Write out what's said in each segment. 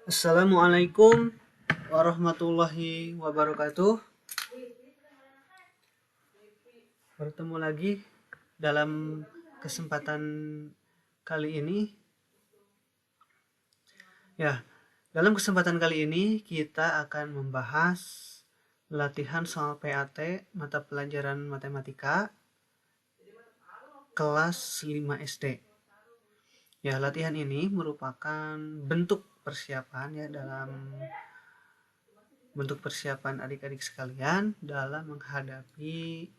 Assalamualaikum warahmatullahi wabarakatuh. Bertemu lagi dalam kesempatan kali ini. Dalam kesempatan kali ini kita akan membahas latihan soal PAT mata pelajaran matematika kelas 5 SD. Latihan ini merupakan bentuk persiapan adik-adik sekalian dalam menghadapi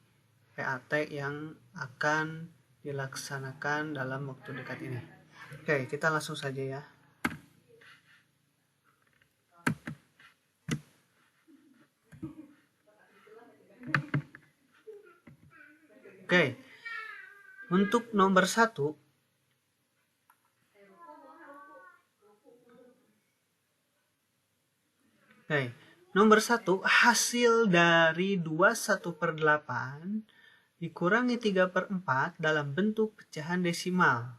PAT yang akan dilaksanakan dalam waktu dekat ini. Oke, kita langsung saja ya. Oke, untuk nomor 1, hasil dari 21/8 dikurangi 3/4 dalam bentuk pecahan desimal.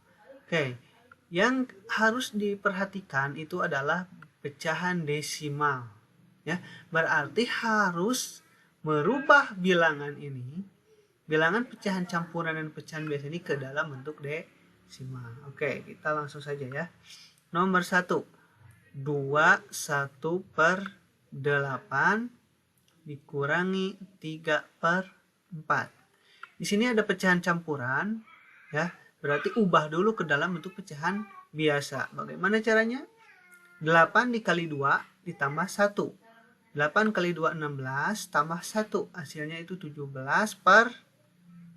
Yang harus diperhatikan itu adalah pecahan desimal. Berarti harus merubah bilangan pecahan campuran dan pecahan biasa ini ke dalam bentuk desimal. Kita langsung saja ya. Nomor 1, 21/8 dikurangi 3/4. Di sini ada pecahan campuran, berarti ubah dulu ke dalam bentuk pecahan biasa. Bagaimana caranya? 8 dikali 2 ditambah 1. 8 kali 2 16 tambah 1. Hasilnya itu 17/8.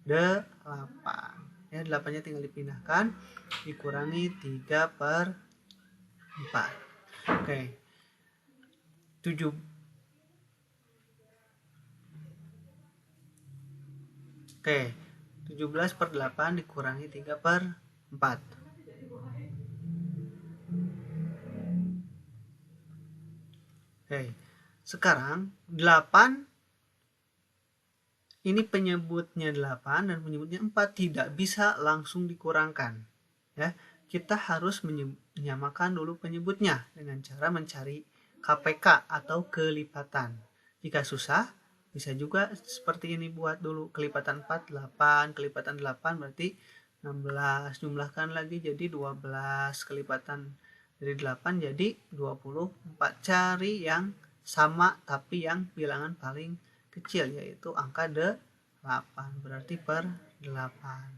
8-nya tinggal dipindahkan, dikurangi 3/4. 17/8 dikurangi 3/4. Sekarang 8 ini penyebutnya 8 dan penyebutnya 4 tidak bisa langsung dikurangkan. Kita harus menyamakan dulu penyebutnya dengan cara mencari KPK atau kelipatan. Jika susah, bisa juga seperti ini, buat dulu kelipatan 4, 8, kelipatan 8 berarti 16, jumlahkan lagi jadi 12, kelipatan dari 8 jadi 24. Cari yang sama tapi yang bilangan paling kecil, yaitu angka 8, berarti per 8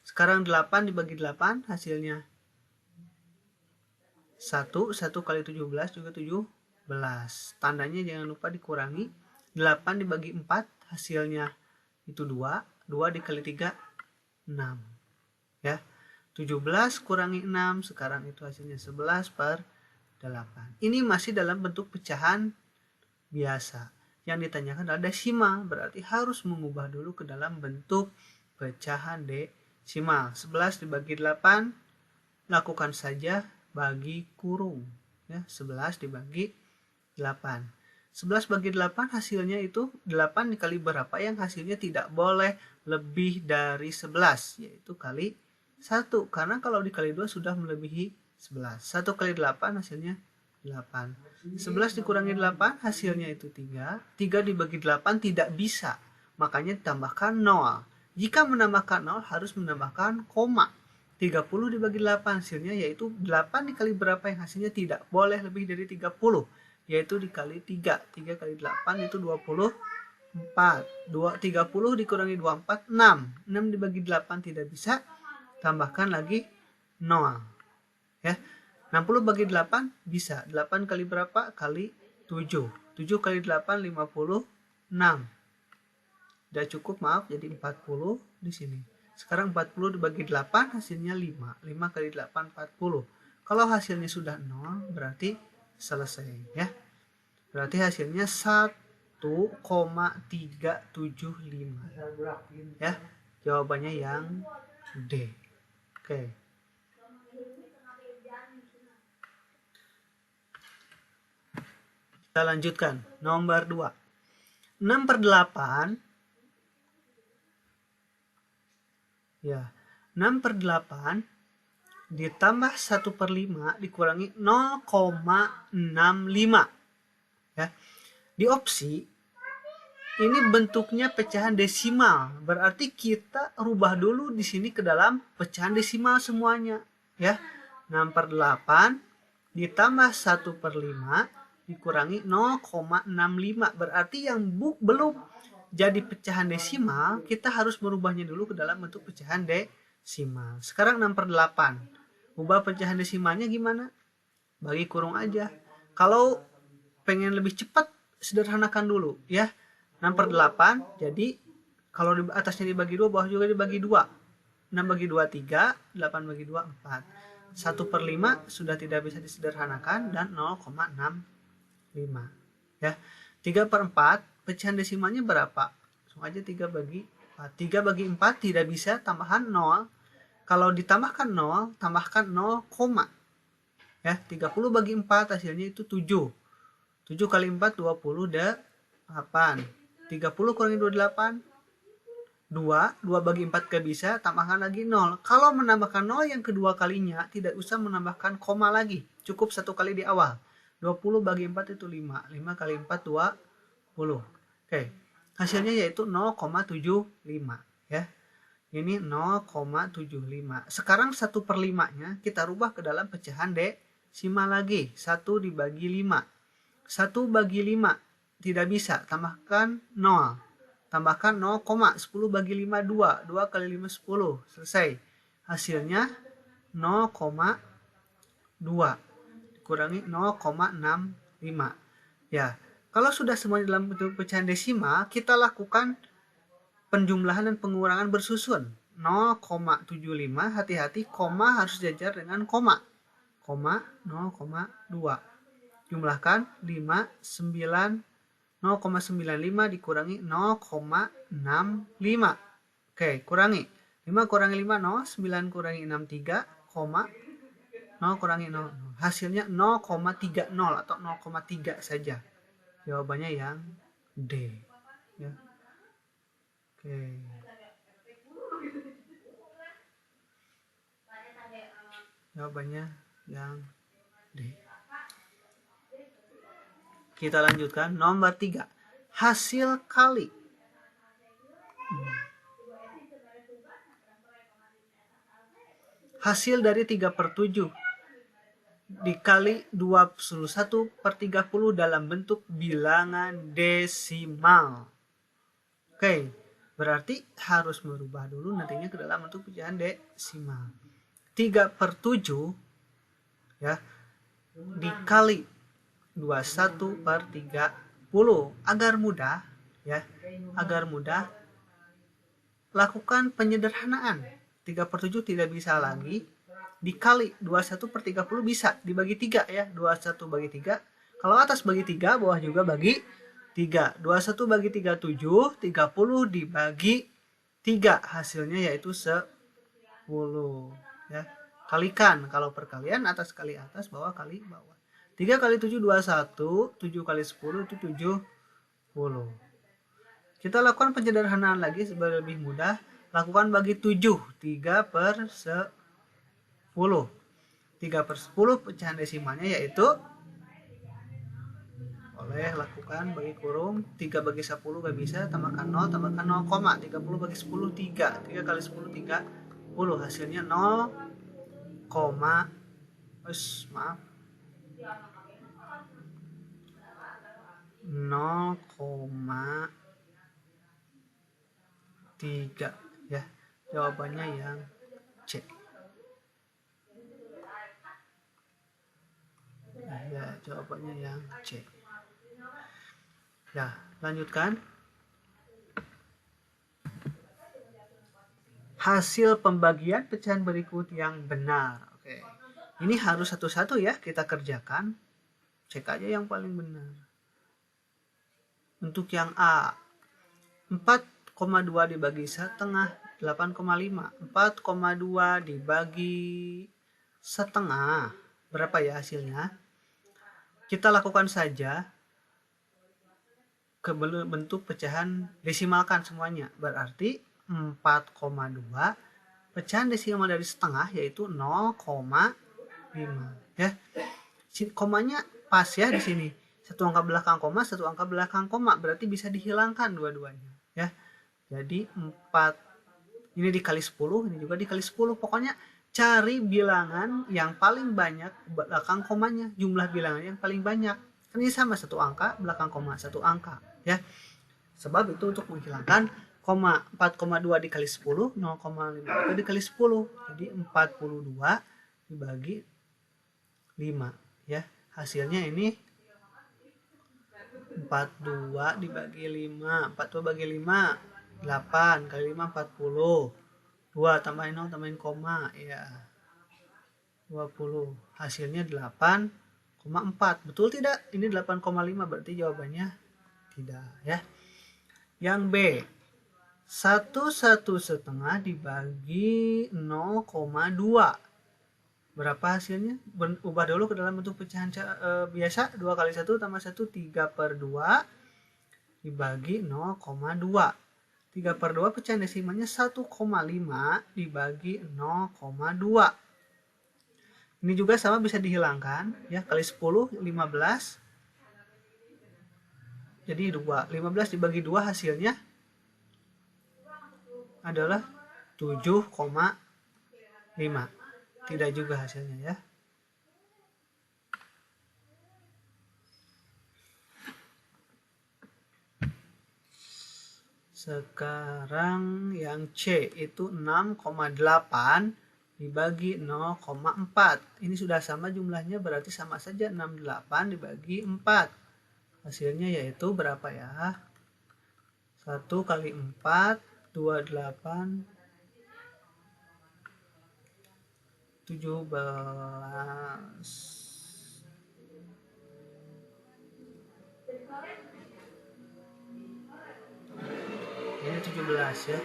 Sekarang 8 dibagi 8 hasilnya 1 kali 17 juga 17. Tandanya jangan lupa dikurangi. 8 dibagi 4 hasilnya itu 2. 2 dikali 3 6. 17 kurangi 6 sekarang itu hasilnya 11/8. Ini masih dalam bentuk pecahan biasa. Yang ditanyakan adalah desimal, berarti harus mengubah dulu ke dalam bentuk pecahan desimal. 11 dibagi 8, lakukan saja bagi kurung. 11 dibagi 8. 11 bagi 8 hasilnya itu 8 dikali berapa yang hasilnya tidak boleh lebih dari 11, yaitu kali 1. Karena kalau dikali 2 sudah melebihi 11. 1 kali 8 hasilnya 8. 11 dikurangi 8 hasilnya itu 3. 3 dibagi 8 tidak bisa, makanya ditambahkan 0. Jika menambahkan 0 harus menambahkan koma. 30 dibagi 8 hasilnya yaitu 8 dikali berapa yang hasilnya tidak boleh lebih dari 30, yaitu dikali 3. 3 kali 8 itu 24. 30 dikurangi 24 6. 6 dibagi 8 tidak bisa, tambahkan lagi 0. 60 bagi 8 bisa. 8 kali berapa? Kali 7. 7 kali 8 56. Tidak cukup, maaf, jadi 40 di sini. Sekarang 40 dibagi 8 hasilnya 5. 5 kali 8 40. Kalau hasilnya sudah 0 berarti selesai Berarti hasilnya 1,375. Jawabannya yang D. Kita lanjutkan. Nomor 2. 6/8. 6/8 ditambah 1/5 dikurangi 0,65. Ya. Di opsi ini bentuknya pecahan desimal, berarti kita rubah dulu di sini ke dalam pecahan desimal semuanya, ya. 6/8 ditambah 1/5 dikurangi 0,65, berarti yang belum jadi pecahan desimal kita harus merubahnya dulu ke dalam bentuk pecahan desimal. Sekarang 6/8, ubah pecahan desimalnya gimana? Bagi kurung aja. Kalau pengen lebih cepat, sederhanakan dulu, ya. 6/8, jadi kalau di atasnya dibagi 2, bawah juga dibagi 2. 6 bagi 2 3, 8 bagi 2 4. 1/5 sudah tidak bisa disederhanakan dan 0,65. Ya. 3/4 pecahan desimalnya berapa? Langsung aja 3 bagi 4. 3 bagi 4 tidak bisa tambahan 0. Kalau ditambahkan 0, tambahkan 0, ya. 30 bagi 4 hasilnya itu 7. 7 kali 4 28. 30 kurangi 28 2. 2 bagi 4 gak bisa, tambahkan lagi 0. Kalau menambahkan 0 yang kedua kalinya tidak usah menambahkan koma lagi, cukup satu kali di awal. 20 bagi 4 itu 5. 5 kali 4 20. Oke. Hasilnya yaitu 0,75, ya. Ini 0,75. Sekarang 1/5-nya kita rubah ke dalam pecahan desimal lagi. 1 dibagi 5. 1 bagi 5 tidak bisa, tambahkan 0. Tambahkan 0, 10 bagi 5 2. 2 kali 5 10. Selesai. Hasilnya 0,2 dikurangi 0,65. Ya, kalau sudah semuanya dalam bentuk pecahan desimal, kita lakukan penjumlahan dan pengurangan bersusun. 0,75, hati-hati koma harus sejajar dengan koma. 0,2. Jumlahkan 5, 9, 0,95 dikurangi 0,65. Oke, kurangi. 5 kurangi 5, 0. 9 kurangi 6, 3, 0 kurangi 0. Hasilnya 0,30 atau 0,3 saja. Jawabannya yang D. Ya. Oke. Jawabannya yang D. Kita lanjutkan nomor 3. Hasil kali. Hasil dari 3/7 dikali 21/30 dalam bentuk bilangan desimal. Oke, berarti harus merubah dulu nantinya ke dalam bentuk pecahan desimal. 3/7, ya, dikali 21/30. Agar mudah, ya, agar mudah, lakukan penyederhanaan. 3/7 tidak bisa lagi dikali 21/30 bisa dibagi 3, ya. 21 bagi 3. Kalau atas bagi 3, bawah juga bagi 3. 21 bagi 3 7, 30 dibagi 3 hasilnya yaitu 10, ya. Kalikan, kalau perkalian atas kali atas, bawah kali bawah. 3 kali 7 21, 7 kali 10 itu 70. Kita lakukan penyederhanaan lagi supaya lebih mudah. Lakukan bagi 7, 3/10. 3/10 pecahan desimalnya yaitu, boleh lakukan bagi kurung. 3 bagi 10 gak bisa, tambahkan 0, tambahkan 0, 30 bagi 10 3. 3 kali 10 30. Hasilnya 0, maaf, 0,3, ya. Jawabannya yang C. Ya, jawabannya yang C. Ya, lanjutkan. Hasil pembagian pecahan berikut yang benar. Oke. Ini harus satu-satu, ya, kita kerjakan. Cek aja yang paling benar. Untuk yang A, 4,2 dibagi setengah 8,5. 4,2 dibagi setengah, berapa ya hasilnya? Kita lakukan saja ke bentuk pecahan desimalkan semuanya. Berarti 4,2 pecahan desimal dari setengah yaitu 0,5 ya. Komanya pas ya di sini. Satu angka belakang koma, satu angka belakang koma, berarti bisa dihilangkan dua-duanya ya. Jadi 4 ini dikali 10, ini juga dikali 10. Pokoknya cari bilangan yang paling banyak belakang komanya, jumlah bilangan yang paling banyak. Kan ini sama, satu angka belakang koma, satu angka ya. Sebab itu untuk menghilangkan koma, 4,2 dikali 10, 0,5 itu dikali 10. Jadi 42 dibagi 5 ya. Hasilnya ini 42 dibagi 5. 42 bagi 5 8 kali 5 40. 2 tambahin 0 tambahin koma ya. 20. Hasilnya 8,4. Betul tidak? Ini 8,5 berarti jawabannya tidak ya. Yang B, 1,1 dibagi 0,2. Berapa hasilnya? Ubah dulu ke dalam bentuk pecahan biasa. 2 kali 1 tambah 1, 3/2 dibagi 0,2. 3/2 pecahan desimalnya 1,5 dibagi 0,2. Ini juga sama, bisa dihilangkan ya. Kali 10 15. Jadi 2. 15 dibagi 2 hasilnya adalah 7,5. Tidak juga hasilnya ya. Sekarang yang C itu 6,8 dibagi 0,4. Ini sudah sama jumlahnya, berarti sama saja 68 dibagi 4. Hasilnya yaitu berapa ya? 1 kali 4, 28, 17. Ini 17 ya.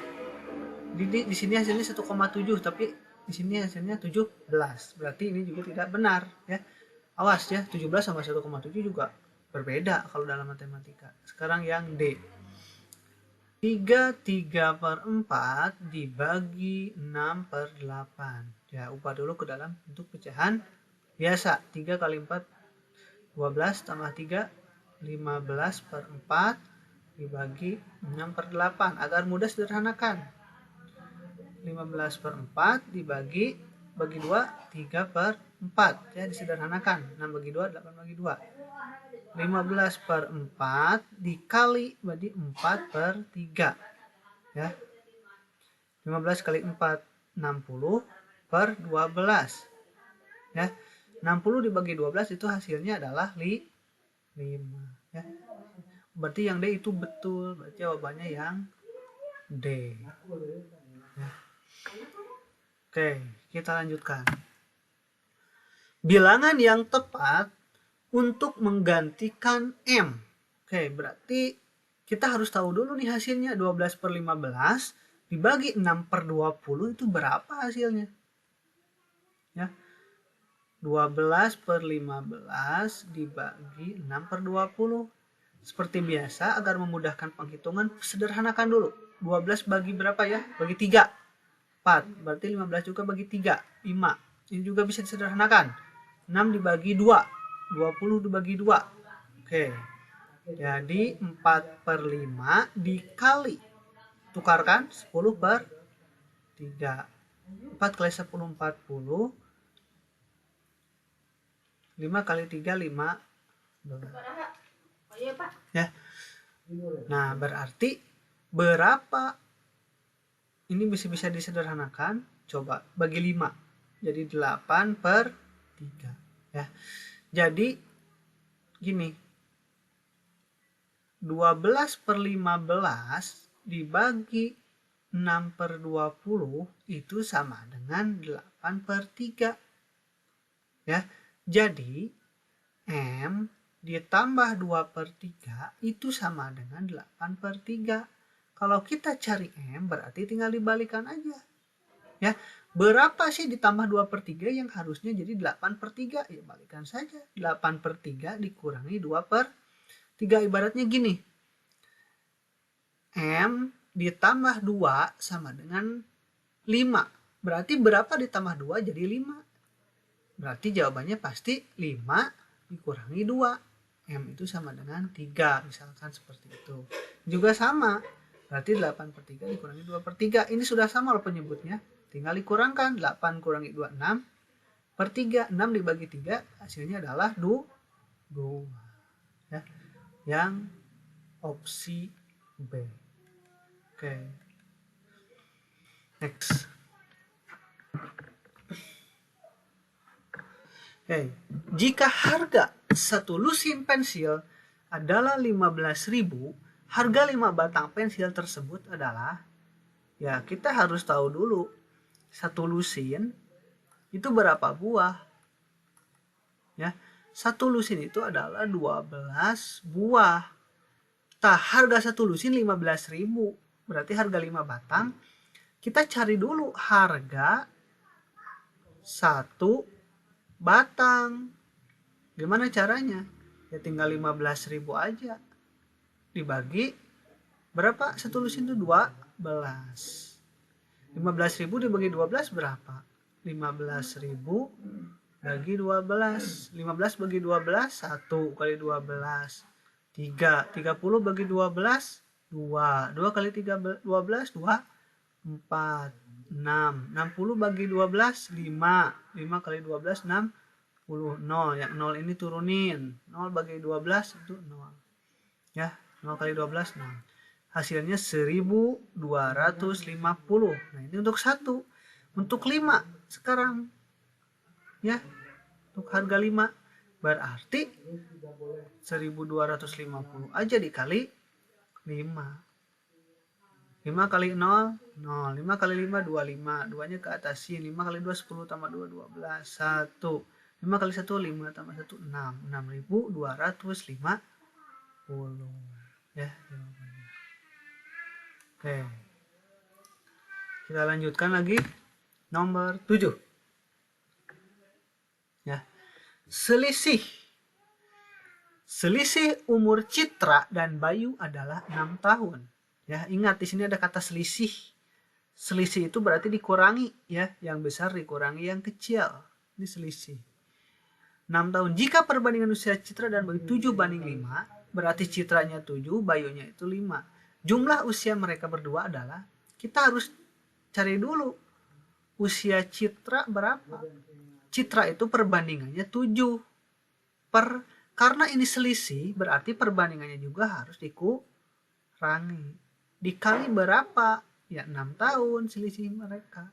Di sini hasilnya 1,7, tapi di sini hasilnya 17. Berarti ini juga tidak benar ya. Awas ya, 17 sama 1,7 juga berbeda kalau dalam matematika. Sekarang yang D. 3/4 dibagi 6/8. Ya, ubah dulu ke dalam bentuk pecahan biasa. 3 kali 4 12 tambah 3 15/4 dibagi 6/8 agar mudah sederhanakan. 15/4 dibagi 2 3/4 ya, disederhanakan. 6 bagi 2 8 bagi 2. 15/4 dikali berarti 4/3 ya. 15 kali 4 60/12 ya. 60 dibagi 12 itu hasilnya adalah 5 ya. Berarti yang D itu betul. Berarti jawabannya yang D ya. Oke, kita lanjutkan. Bilangan yang tepat untuk menggantikan M. Oke, berarti kita harus tahu dulu nih hasilnya. 12/15 dibagi 6/20 itu berapa hasilnya? Ya. 12/15 dibagi 6/20. Seperti biasa, agar memudahkan penghitungan, sederhanakan dulu. 12 bagi berapa ya? Bagi 3. 4. Berarti 15 juga bagi 3. 5. Ini juga bisa disederhanakan. 6 dibagi 2. 20 dibagi 2. Oke. Jadi 4/5 dikali. Tukarkan 10/3. 4 kali 10 40. 5 kali 3 5. Ya. Nah, berarti berapa? Ini bisa disederhanakan. Coba bagi 5. Jadi 8/3 ya. Jadi gini. 12/15 dibagi 6/20 itu sama dengan 8/3 ya. Jadi M ditambah 2/3 itu sama dengan 8/3. Kalau kita cari M berarti tinggal dibalikan aja ya. Berapa sih ditambah 2/3 yang harusnya jadi 8/3? Ya balikan saja. 8/3 dikurangi 2/3. Ibaratnya gini. M ditambah 2 sama dengan 5. Berarti berapa ditambah 2 jadi 5. Berarti jawabannya pasti 5 dikurangi 2. M itu sama dengan 3. Misalkan seperti itu. Juga sama. Berarti 8/3 dikurangi 2/3. Ini sudah sama loh penyebutnya. Tinggal dikurangkan. 8 kurangi 2, 6/3. 6 dibagi 3 hasilnya adalah 2. Ya. Yang opsi B. Oke. Next. Oke. Jika harga satu lusin pensil adalah 15.000, harga 5 batang pensil tersebut adalah, ya kita harus tahu dulu satu lusin itu berapa buah. Ya, satu lusin itu adalah 12 buah. Harga satu lusin 15.000, berarti harga 5 batang. Kita cari dulu harga 1 batang. Gimana caranya? Ya tinggal 15.000 aja. Dibagi berapa? Satu lusin itu 12. 15.000 dibagi 12 berapa? 15.000 bagi 12. 15 bagi 12 1 kali 12 3. 30 bagi 12 2. 2 kali 12 2 4. 6. 60 bagi 12 5. 5 kali 12 60. 0. Yang 0 ini turunin. 0 bagi 12 itu 0. Ya, 0 kali 12 0. Hasilnya 1250. Nah, ini untuk 1. Untuk 5 sekarang. Ya. Untuk harga 5 berarti 1250 aja dikali 5. 5 kali 0, 0. 5 kali 5, 25. 2-nya ke atasin. 5 kali 2, 10 tambah 2, 12. 1. 5 kali 1, 5 tambah 1, 6. 6.250. Ya, jawabannya. Oke. Kita lanjutkan lagi. Nomor 7. Ya. Selisih umur Citra dan Bayu adalah 6 tahun. Ya, ingat di sini ada kata selisih. Selisih itu berarti dikurangi, ya, yang besar dikurangi yang kecil. Ini selisih. 6 tahun. Jika perbandingan usia Citra dan Bayu 7/5, berarti Citranya 7, Bayunya itu 5. Jumlah usia mereka berdua adalah, kita harus cari dulu usia Citra berapa. Citra itu perbandingannya 7. Karena ini selisih, berarti perbandingannya juga harus dikurangi. Dikali berapa? Ya 6 tahun selisih mereka.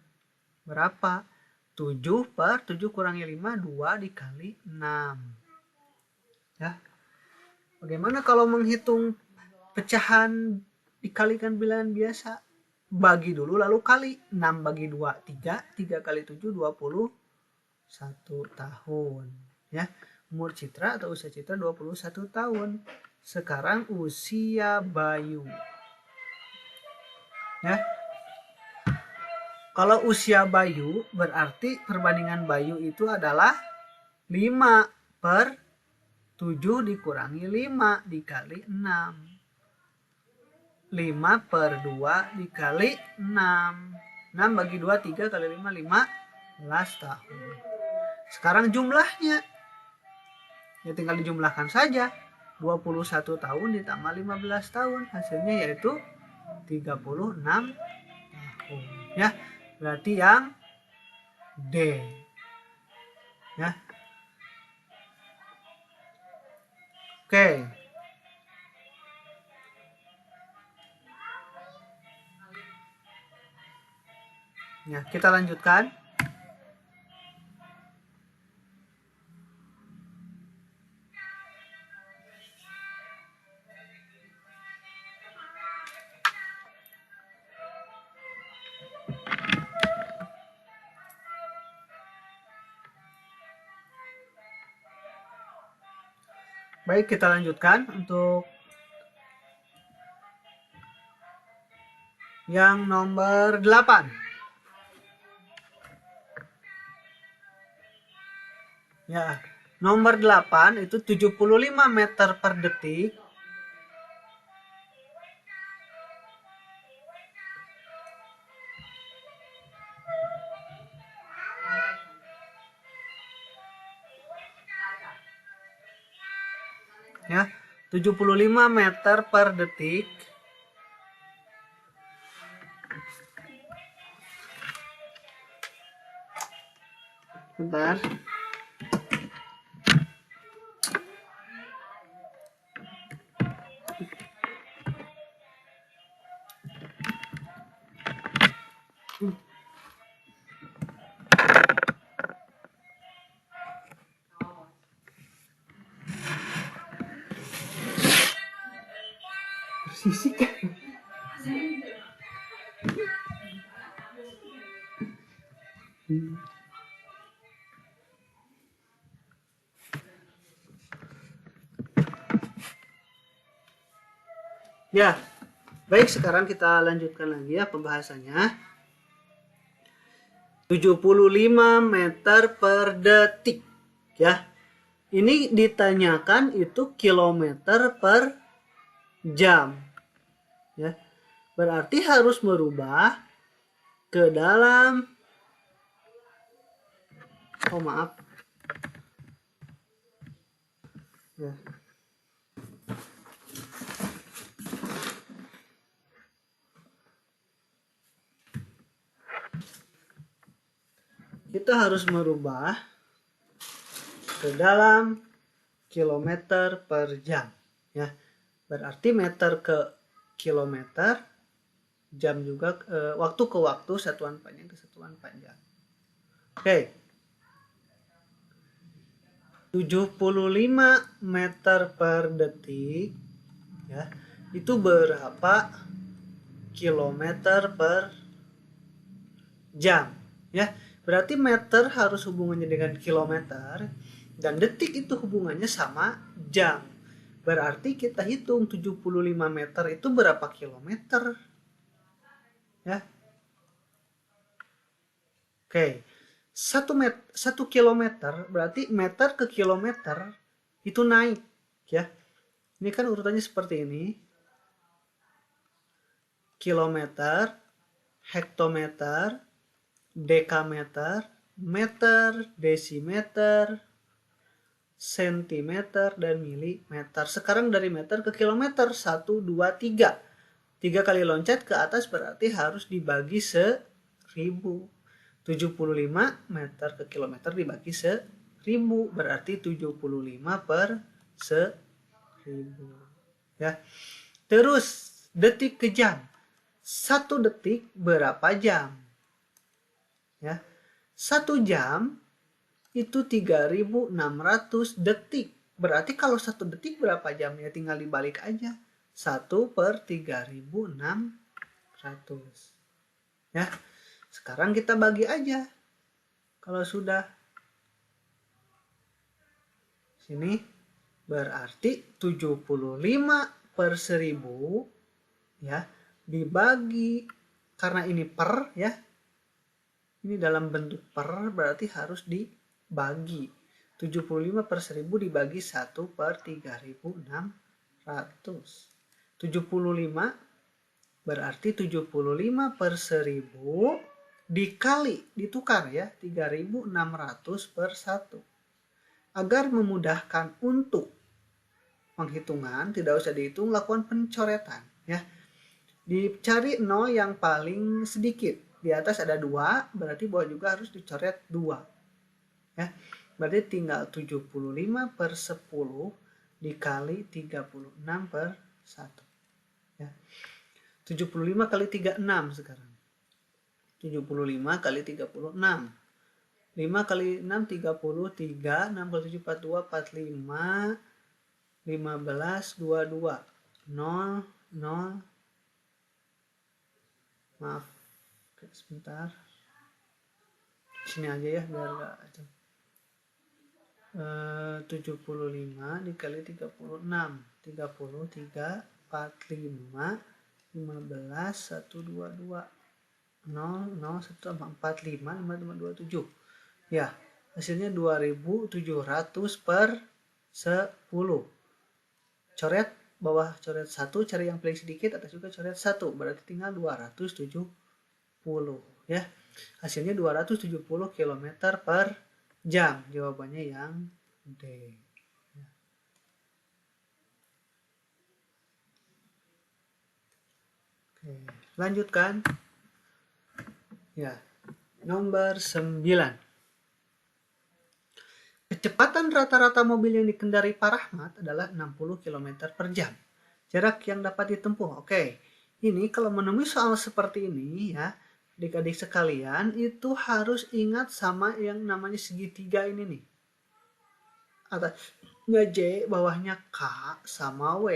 Berapa? 7/7 kurangi 5, 2 dikali 6. Ya. Bagaimana kalau menghitung pecahan dikalikan bilangan biasa? Bagi dulu lalu kali. 6 bagi 2, 3. 3 kali 7, 21 tahun. Ya. Umur Citra atau usia Citra 21 tahun. Sekarang usia Bayu. Ya. Kalau usia Bayu berarti perbandingan Bayu itu adalah 5/7 dikurangi 5 dikali 6. 5/2 dikali 6. 6 bagi 2, 3 kali 5, 15 tahun. Sekarang jumlahnya. Ya tinggal dijumlahkan saja. 21 tahun ditambah 15 tahun. Hasilnya yaitu 36 tahun. Ya, berarti yang D. Ya. Oke. Ya, kita lanjutkan. Baik, kita lanjutkan untuk yang nomor 8. Ya, nomor 8 itu 75 meter per detik. ya. 75 meter per detik bentar. Bersisik. Ya, baik, sekarang kita lanjutkan lagi ya pembahasannya. 75 meter per detik ya. Ini ditanyakan itu kilometer per jam ya. Berarti harus merubah ke dalam ya. Kita harus merubah ke dalam kilometer per jam ya. Berarti meter ke kilometer, jam juga waktu ke waktu, satuan panjang ke satuan panjang. Oke. 75 meter per detik ya. Itu berapa kilometer per jam ya. Berarti meter harus hubungannya dengan kilometer dan detik itu hubungannya sama jam. Berarti kita hitung 75 meter itu berapa kilometer ya. Oke. 1 kilometer berarti meter ke kilometer itu naik ya. Ini kan urutannya seperti ini. Kilometer, hektometer, dekameter, meter, desimeter, sentimeter, dan milimeter. Sekarang dari meter ke kilometer, 1, 2, 3. 3 kali loncat ke atas berarti harus dibagi 1000. 75 meter ke kilometer dibagi 1000 berarti 75 per 1000 ya. Terus detik ke jam. 1 detik berapa jam? Ya. 1 jam itu 3600 detik. Berarti kalau 1 detik berapa jam? Ya tinggal dibalik aja. 1 per 3600. Ya. Sekarang kita bagi aja. Kalau sudah sini berarti 75 per 1000 ya dibagi, karena ini per ya. Ini dalam bentuk per berarti harus dibagi. 75 per 1000 dibagi 1 per 3600. 75 berarti 75 per 1000 dikali, ditukar ya, 3600 per 1. Agar memudahkan untuk penghitungan, tidak usah dihitung, lakukan pencoretan ya. Dicari 0 yang paling sedikit. Di atas ada 2, berarti bawah juga harus dicoret 2. Ya. Berarti tinggal 75 per 10 dikali 36 per 1. Ya. 75 kali 36 sekarang. 75 kali 36. 5 kali 6 33, 6 kali 7 42, 45, 15, 22, 0, 0. Maaf, sebentar. Sini aja ya biar enggak 75 dikali 36. 33, 45, 15, 122. 0, 0, 1, 45, 5, 27. Ya, hasilnya 2700 per 10. Coret bawah, coret 1, cari yang paling sedikit, atas juga coret 1. Berarti tinggal 270 ya. Hasilnya 270 km per jam. Jawabannya yang D. Lanjutkan. Ya, nomor 9. Kecepatan rata-rata mobil yang dikendarai Pak Rahmat adalah 60 km per jam. Jarak yang dapat ditempuh. Oke, ini kalau menemui soal seperti ini ya, adik-adik sekalian itu harus ingat sama yang namanya segitiga ini nih. Atasnya J, bawahnya K sama W.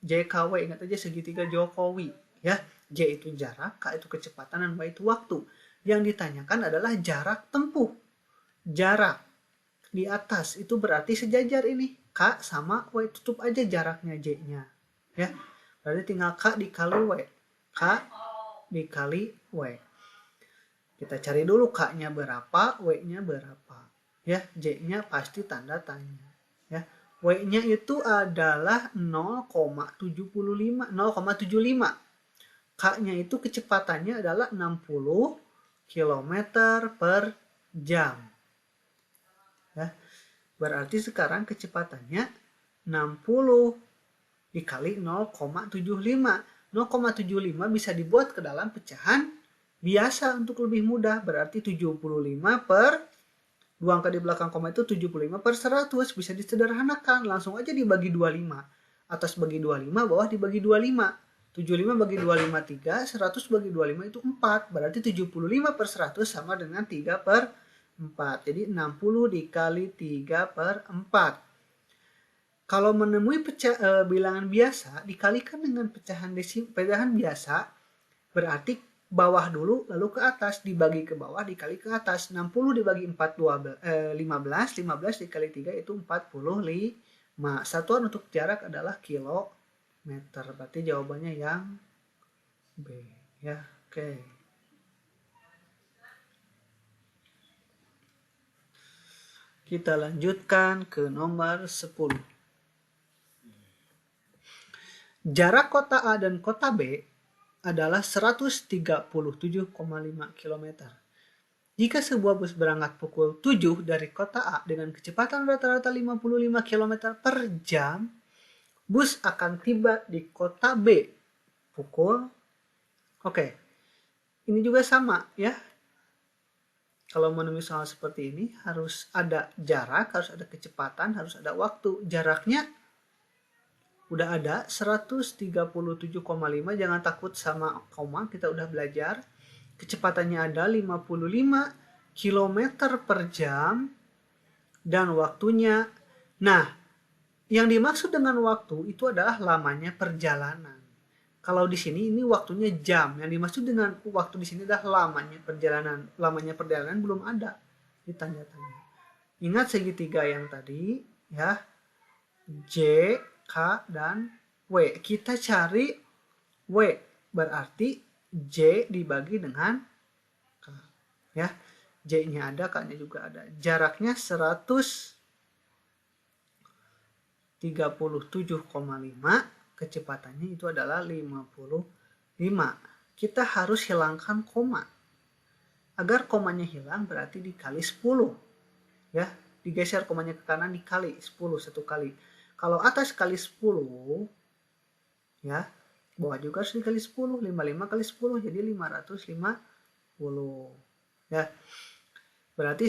JKW, ingat aja segitiga Jokowi. Ya, J itu jarak, K itu kecepatan, dan W itu waktu. Yang ditanyakan adalah jarak tempuh. Jarak di atas itu berarti sejajar ini. K sama W, tutup aja jaraknya J-nya. Ya, berarti tinggal K dikali W. K dikali W. Kita cari dulu K-nya berapa, W-nya berapa. Ya, J-nya pasti tanda tanya. Ya, W-nya itu adalah 0,75. K-nya itu kecepatannya adalah 60 km per jam. Ya, berarti sekarang kecepatannya 60 dikali 0,75. 0,75 bisa dibuat ke dalam pecahan biasa untuk lebih mudah. Berarti 75 per, dua angka di belakang koma itu 75 per 100. Bisa disederhanakan. Langsung aja dibagi 25. Atas bagi 25, bawah dibagi 25. 75 bagi 25 3, 100 bagi 25 itu 4. Berarti 75 per 100 sama dengan 3 per 4. Jadi 60 dikali 3 per 4. Kalau menemui bilangan biasa dikalikan dengan pecahan biasa, berarti bawah dulu lalu ke atas, dibagi ke bawah dikali ke atas. 60 dibagi 4 15, 15 dikali 3 itu 45. Satuan untuk jarak adalah kilometer. Berarti jawabannya yang B ya. Oke. Kita lanjutkan ke nomor 10. Jarak kota A dan kota B adalah 137,5 km. Jika sebuah bus berangkat pukul 7 dari kota A dengan kecepatan rata-rata 55 km per jam, bus akan tiba di kota B pukul... Oke, ini juga sama ya. Kalau menemui soal seperti ini harus ada jarak, harus ada kecepatan, harus ada waktu. Jaraknya udah ada 137,5, jangan takut sama koma, kita udah belajar. Kecepatannya ada 55 km per jam dan waktunya. Nah, yang dimaksud dengan waktu itu adalah lamanya perjalanan. Kalau di sini ini waktunya jam. Yang dimaksud dengan waktu di sini adalah lamanya perjalanan. Lamanya perjalanan belum ada di tanda-tanda. Ingat segitiga yang tadi ya. J, K, dan W. Kita cari W. Berarti J dibagi dengan K. Ya, J-nya ada, K-nya juga ada. Jaraknya 137,5. Kecepatannya itu adalah 55. Kita harus hilangkan koma. Agar komanya hilang berarti dikali 10. Ya, digeser komanya ke kanan dikali 10 satu kali. Kalau atas kali 10, ya, bawah juga harus dikali 10. 55 kali 10 jadi 550. Ya, berarti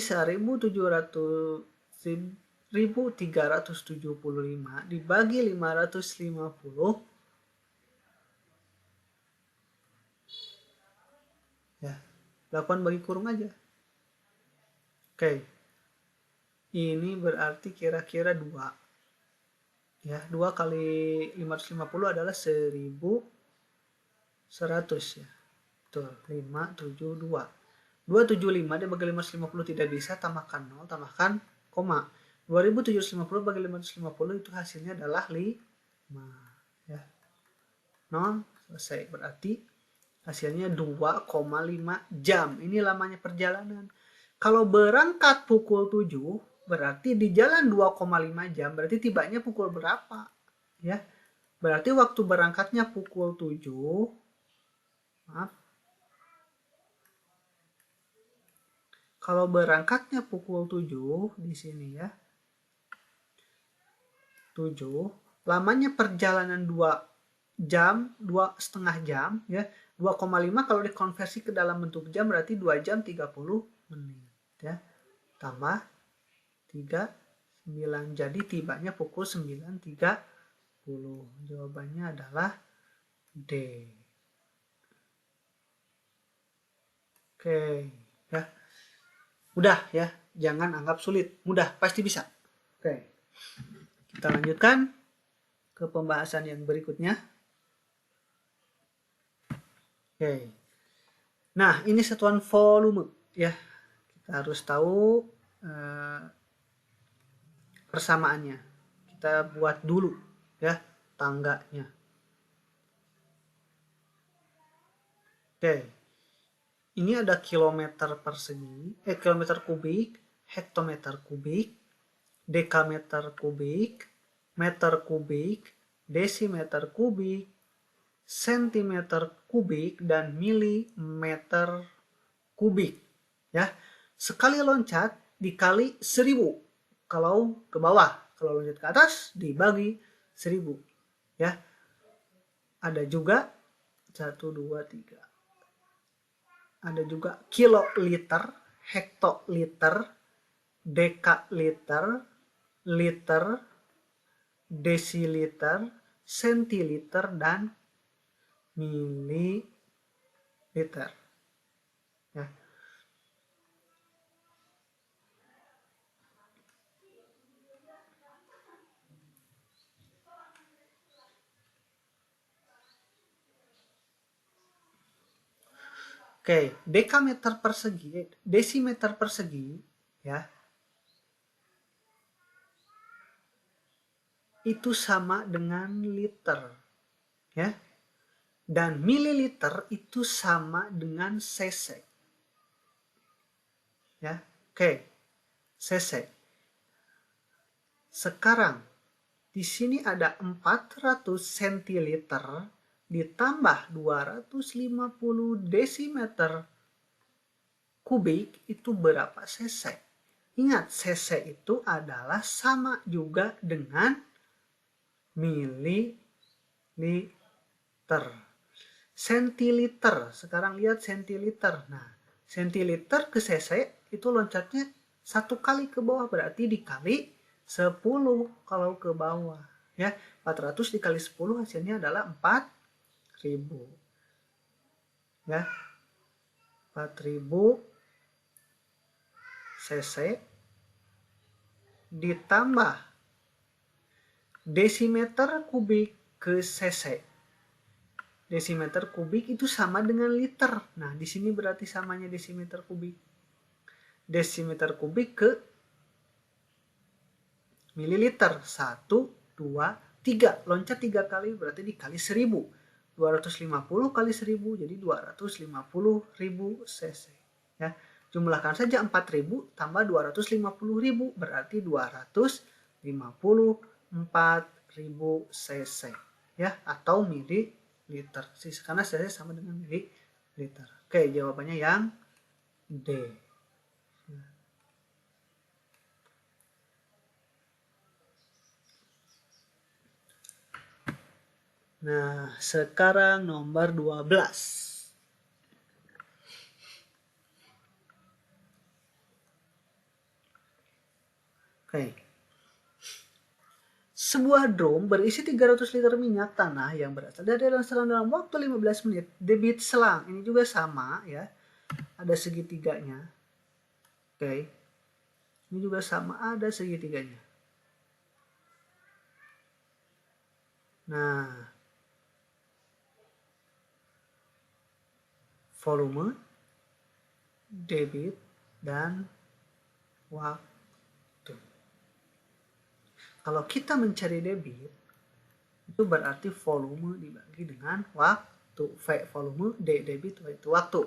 1375 dibagi 550. Ya, lakukan bagi kurung aja. Oke. Ini berarti kira-kira 2. Ya, 2 kali 550 adalah 1100 ya. Betul, 572. 275 dibagi 550 tidak bisa, tambahkan 0, tambahkan koma. 2750 bagi 550 itu hasilnya adalah 5. Ya. 0, selesai. Berarti hasilnya 2,5 jam. Ini lamanya perjalanan. Kalau berangkat pukul 7, berarti di jalan 2,5 jam. Berarti tibanya pukul berapa? Ya. Berarti waktu berangkatnya pukul 7. Maaf. Kalau berangkatnya pukul 7 di sini ya. 7. Lamanya perjalanan 2 jam, 2,5 jam ya. 2,5 kalau dikonversi ke dalam bentuk jam berarti 2 jam 30 menit ya. Tambah 39. Jadi tibanya pukul 9.30. Jawabannya adalah D. Oke, ya. Mudah ya, jangan anggap sulit. Mudah, pasti bisa. Oke. Kita lanjutkan ke pembahasan yang berikutnya. Oke. Nah, ini satuan volume ya. Kita harus tahu persamaannya. Kita buat dulu ya tangganya. Oke. Ini ada kilometer persegi, kilometer kubik, hektometer kubik, dekameter kubik, meter kubik, desimeter kubik, sentimeter kubik, dan milimeter kubik. Ya, sekali loncat dikali 1000 kalau ke bawah, kalau loncat ke atas dibagi 1000. Ya, ada juga 1, 2, 3. Ada juga kiloliter, hektoliter, dekaliter, liter, desiliter, sentiliter, dan mililiter. Ya. Oke, dekameter persegi, desimeter persegi, ya, itu sama dengan liter, ya, dan mililiter itu sama dengan cc, ya, oke, cc. Sekarang di sini ada 400 centiliter ditambah 250 desimeter kubik itu berapa cc? Ingat, cc itu adalah sama juga dengan mililiter. Sentiliter, sekarang lihat sentiliter. Nah, sentiliter ke cc itu loncatnya 1 kali ke bawah, berarti dikali 10 kalau ke bawah. Ya, 400 dikali 10 hasilnya adalah 4000. Ya, 4000 cc ditambah desimeter kubik ke cc. Desimeter kubik itu sama dengan liter. Nah, di sini berarti samanya desimeter kubik. Desimeter kubik ke mililiter. 1, 2, 3. Loncat 3 kali berarti dikali 1000. 250 kali 1000 jadi 250.000 cc. Ya, jumlahkan saja 4000 tambah 250.000 berarti 254.000 cc. Ya, atau mililiter. Karena cc sama dengan mililiter. Oke, jawabannya yang D. Nah, sekarang nomor 12. Oke. Sebuah drum berisi 300 liter minyak tanah yang berasal dari aliran selang dalam waktu 15 menit. Debit selang, ini juga sama ya. Ada segitiganya. Oke. Ini juga sama, ada segitiganya. Nah, volume, debit, dan waktu. Kalau kita mencari debit, itu berarti volume dibagi dengan waktu. V volume, D debit, itu waktu.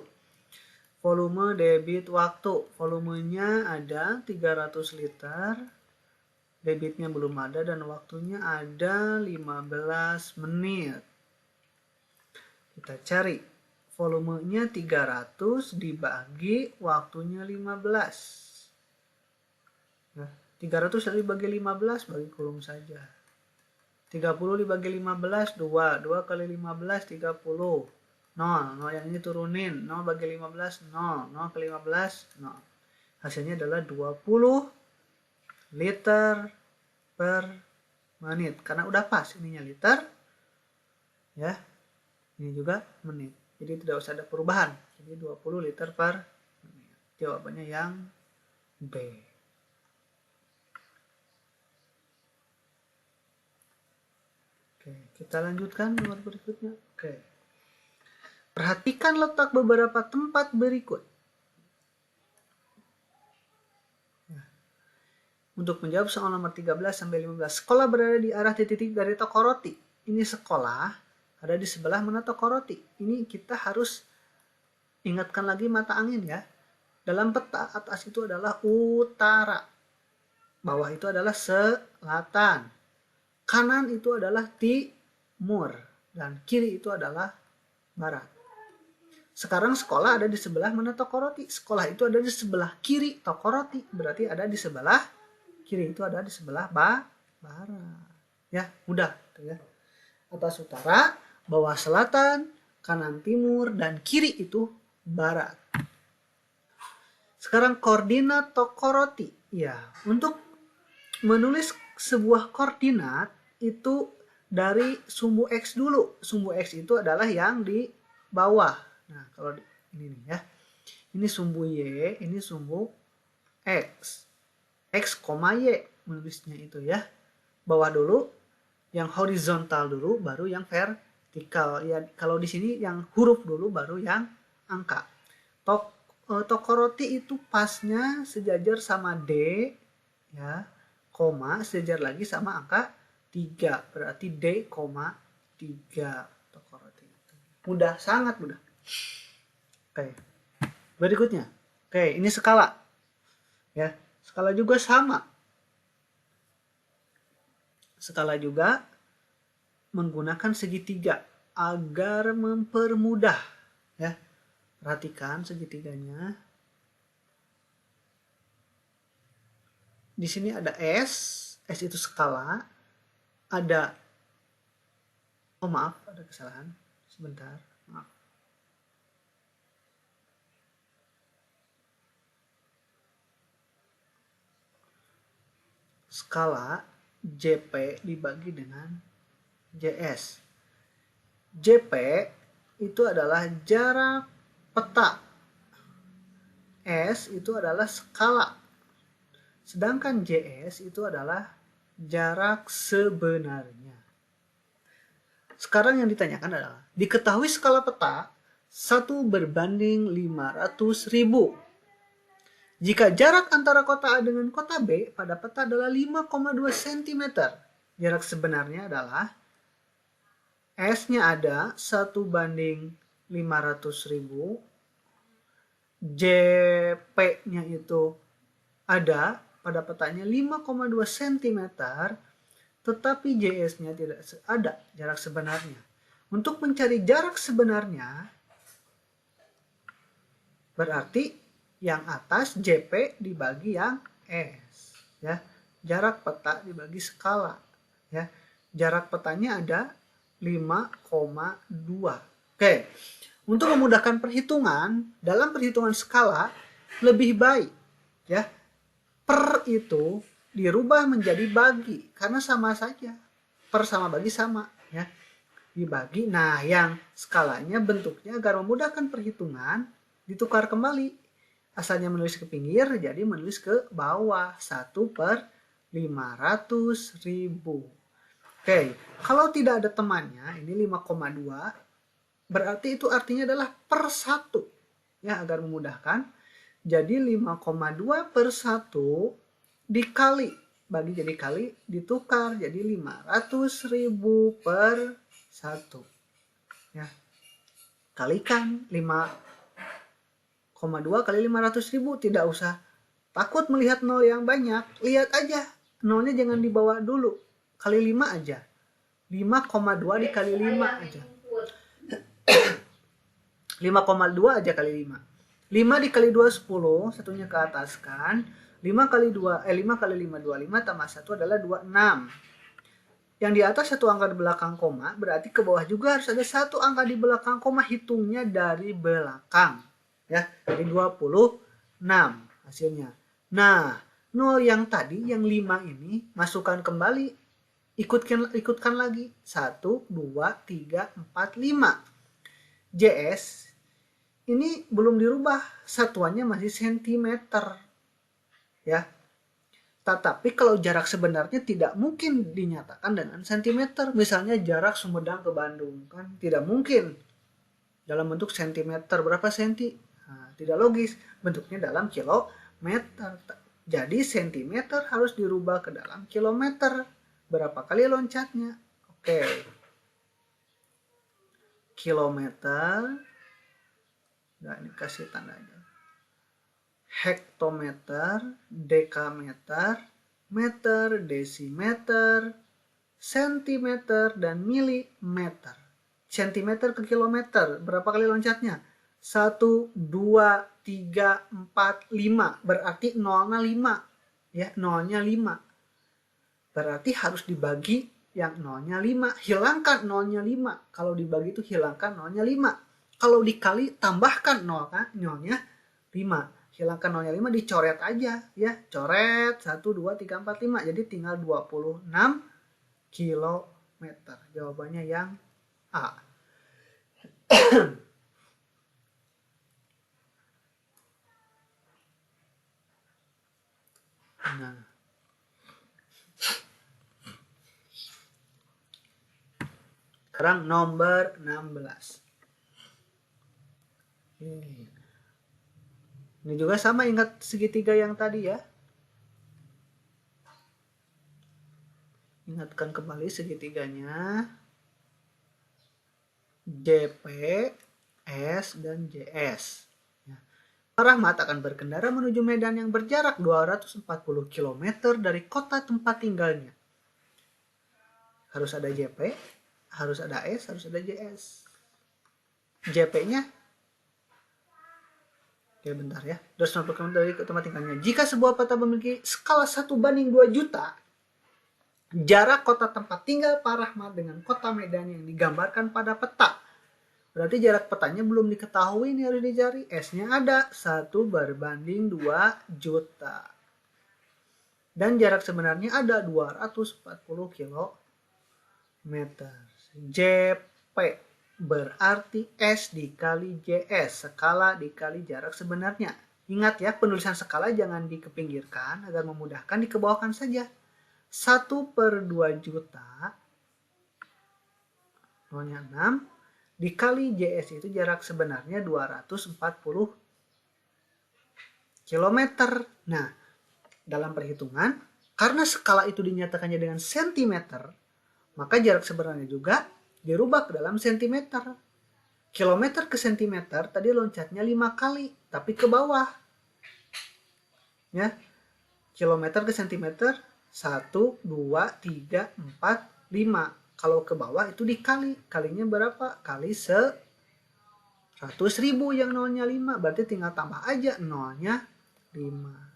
Volume, debit, waktu. Volumenya ada 300 liter. Debitnya belum ada dan waktunya ada 15 menit. Kita cari. Volumenya 300 dibagi waktunya 15. Nah, 300 dibagi 15, bagi kurung saja. 30 dibagi 15, 2. 2 kali 15, 30. 0. 0 yang ini turunin. 0 bagi 15, 0. 0 ke 15, 0. Hasilnya adalah 20 liter per menit. Karena udah pas ininya liter. Ya. Ini juga menit. Jadi tidak usah ada perubahan. Jadi 20 liter per menit. Jawabannya yang B. Oke, kita lanjutkan nomor berikutnya. Oke. Perhatikan letak beberapa tempat berikut. Untuk menjawab soal nomor 13 sampai 15. Sekolah berada di arah titik dari toko roti. Ini sekolah ada di sebelah mana toko roti. Ini kita harus ingatkan lagi mata angin ya. Dalam peta atas itu adalah utara. Bawah itu adalah selatan. Kanan itu adalah timur. Dan kiri itu adalah barat. Sekarang sekolah ada di sebelah mana toko roti. Sekolah itu ada di sebelah kiri toko roti. Berarti ada di sebelah kiri itu ada di sebelah barat. Ya, mudah. Ya. Atas utara, bawah selatan, kanan timur, dan kiri itu barat. Sekarang koordinat toko roti. Ya, untuk menulis sebuah koordinat itu dari sumbu X dulu. Sumbu X itu adalah yang di bawah. Nah, kalau ini nih ya. Ini sumbu Y, ini sumbu X. X, Y menulisnya itu ya. Bawah dulu, yang horizontal dulu, baru vertikal. Ya, kalau di sini yang huruf dulu, baru yang angka. Toko roti itu pasnya sejajar sama D, ya, koma, sejajar lagi sama angka 3. Berarti D, 3 toko roti. Mudah, sangat mudah. Oke. Berikutnya. Oke, ini skala. Ya. Skala juga sama. Skala juga menggunakan segitiga agar mempermudah. Ya, perhatikan segitiganya. Di sini ada S itu skala. Ada, oh maaf, ada kesalahan. Sebentar, maaf. Skala JP dibagi dengan JS. JP itu adalah jarak peta. S itu adalah skala. Sedangkan JS itu adalah jarak sebenarnya. Sekarang yang ditanyakan adalah, diketahui skala peta 1 berbanding 500.000. Jika jarak antara kota A dengan kota B pada peta adalah 5,2 cm, jarak sebenarnya adalah S-nya ada 1 banding 500.000, JP-nya itu ada pada petanya 5,2 cm, tetapi JS-nya tidak ada jarak sebenarnya. Untuk mencari jarak sebenarnya, berarti yang atas JP dibagi yang S, ya. Jarak peta dibagi skala, ya. Jarak petanya ada 5,2. Oke. Untuk memudahkan perhitungan, dalam perhitungan skala lebih baik, ya. Per itu dirubah menjadi bagi karena sama saja. Per sama bagi sama, ya. Dibagi. Nah, yang skalanya bentuknya agar memudahkan perhitungan ditukar kembali. Asalnya menulis ke pinggir, jadi menulis ke bawah. 1 per 500.000. Oke, kalau tidak ada temannya, ini 5,2, berarti itu artinya adalah per 1. Ya, agar memudahkan. Jadi 5,2 per 1 dikali, bagi jadi kali, ditukar jadi 500.000 per 1. Ya. Kalikan 5,2 kali 500.000, tidak usah takut melihat nol yang banyak, lihat aja nolnya jangan dibawa dulu, kali 5 aja, 5,2 dikali 5 aja, 5,2 aja kali 5, 5 dikali 2 10, satunya ke atas kan, 5 kali 5 25 tambah 1 adalah 26, Yang di atas satu angka di belakang koma, berarti ke bawah juga harus ada satu angka di belakang koma, hitungnya dari belakang. Ya, jadi 26 hasilnya. Nah, 0 yang tadi, yang 5 ini, masukkan kembali, ikutkan lagi. 1, 2, 3, 4, 5. JS, ini belum dirubah, satuannya masih sentimeter. Ya, tetapi kalau jarak sebenarnya tidak mungkin dinyatakan dengan sentimeter. Misalnya jarak Sumedang ke Bandung, kan tidak mungkin dalam bentuk sentimeter. Berapa senti? Nah, tidak logis. Bentuknya dalam kilometer. Jadi sentimeter harus dirubah ke dalam kilometer. Berapa kali loncatnya? Oke. Kilometer. Nah, ini kasih tanda aja. Hektometer, dekameter, meter, desimeter, sentimeter, dan milimeter. Sentimeter ke kilometer, berapa kali loncatnya? 1, 2, 3, 4, 5. Berarti nolnya 5. Ya, nolnya 5. Berarti harus dibagi yang nolnya 5. Hilangkan nolnya 5. Kalau dibagi itu hilangkan nolnya 5. Kalau dikali tambahkan nolnya 5. Hilangkan nolnya 5, dicoret aja ya, coret 1, 2, 3, 4, 5, jadi tinggal 26 kilometer. Jawabannya yang A. Nah, sekarang nomor 16. Ini juga sama, ingat segitiga yang tadi ya. Ingatkan kembali segitiganya. JP, S, dan JS. Rahmat akan berkendara menuju Medan yang berjarak 240 km dari kota tempat tinggalnya. Harus ada JP, harus ada S, harus ada JS. JP-nya, oke bentar ya, 240 km dari tempat tinggalnya. Jika sebuah peta memiliki skala 1:2 juta, jarak kota tempat tinggal Pak Rahmat dengan kota Medan yang digambarkan pada peta. Berarti jarak petanya belum diketahui, ini harus dicari. S-nya ada, 1/2 juta. Dan jarak sebenarnya ada 240 km. JP berarti S dikali JS, skala dikali jarak sebenarnya. Ingat ya, penulisan skala jangan dikepinggirkan, agar memudahkan dikebawahkan saja. 1/2 juta, nolnya 6, dikali JS itu jarak sebenarnya 240 km. Nah, dalam perhitungan, karena skala itu dinyatakannya dengan sentimeter, maka jarak sebenarnya juga dirubah ke dalam sentimeter. Kilometer ke sentimeter tadi loncatnya 5 kali, tapi ke bawah. Ya. Kilometer ke sentimeter 1, 2, 3, 4, 5. Kalau ke bawah itu dikali. Kalinya berapa? Kali 100.000 yang nolnya 5. Berarti tinggal tambah aja nolnya 5.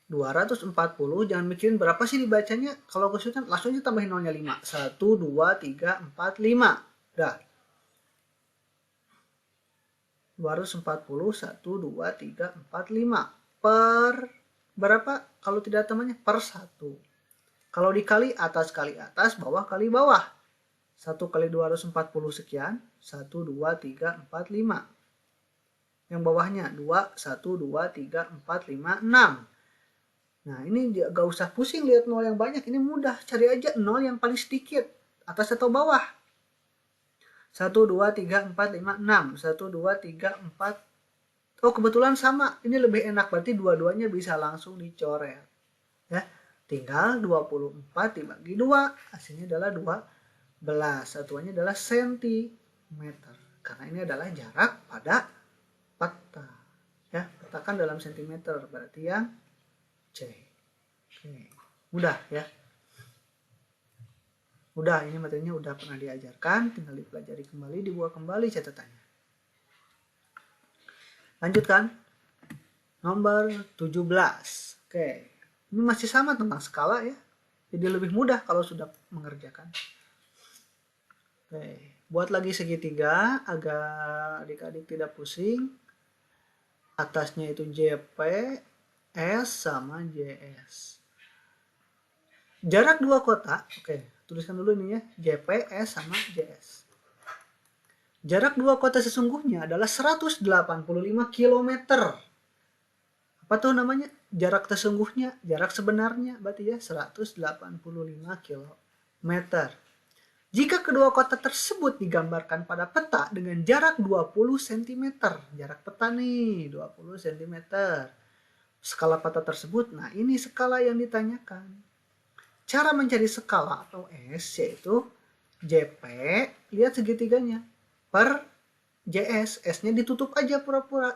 240, jangan mikirin berapa sih dibacanya. Kalau kesulitan langsung aja tambahin nolnya 5. 1, 2, 3, 4, 5. Udah. 240, 1, 2, 3, 4, 5. Per berapa? Kalau tidak temannya per 1. Kalau dikali atas kali atas, bawah kali bawah. 1 kali 240 sekian. 1, 2, 3, 4, 5. Yang bawahnya 2, 1, 2, 3, 4, 5, 6. Nah, ini gak usah pusing lihat nol yang banyak. Ini mudah. Cari aja nol yang paling sedikit. Atas atau bawah. 1, 2, 3, 4, 5, 6. 1, 2, 3, 4. Oh, kebetulan sama. Ini lebih enak. Berarti dua-duanya bisa langsung dicoret. Ya. Tinggal 24 dibagi 2. Hasilnya adalah 12. Satuannya adalah sentimeter. Karena ini adalah jarak pada peta. Ya, petakan dalam sentimeter. Berarti yang C. Oke. Mudah ya. Udah, ini materinya udah pernah diajarkan, tinggal dipelajari kembali, dibuat kembali catatannya. Lanjutkan. Nomor 17. Oke. Ini masih sama tentang skala ya. Jadi lebih mudah kalau sudah mengerjakan. Oke, buat lagi segitiga agar adik-adik tidak pusing. Atasnya itu JP, S sama JS. Jarak dua kotak, oke, tuliskan dulu ini ya, JP, S sama JS. Jarak dua kota sesungguhnya adalah 185 km. Apa tuh namanya? Jarak sesungguhnya, jarak sebenarnya berarti ya 185 km. Jika kedua kota tersebut digambarkan pada peta dengan jarak 20 cm. Jarak peta nih, 20 cm. Skala peta tersebut, nah ini skala yang ditanyakan. Cara mencari skala atau S yaitu JP, lihat segitiganya, per JS, S-nya ditutup aja pura-pura.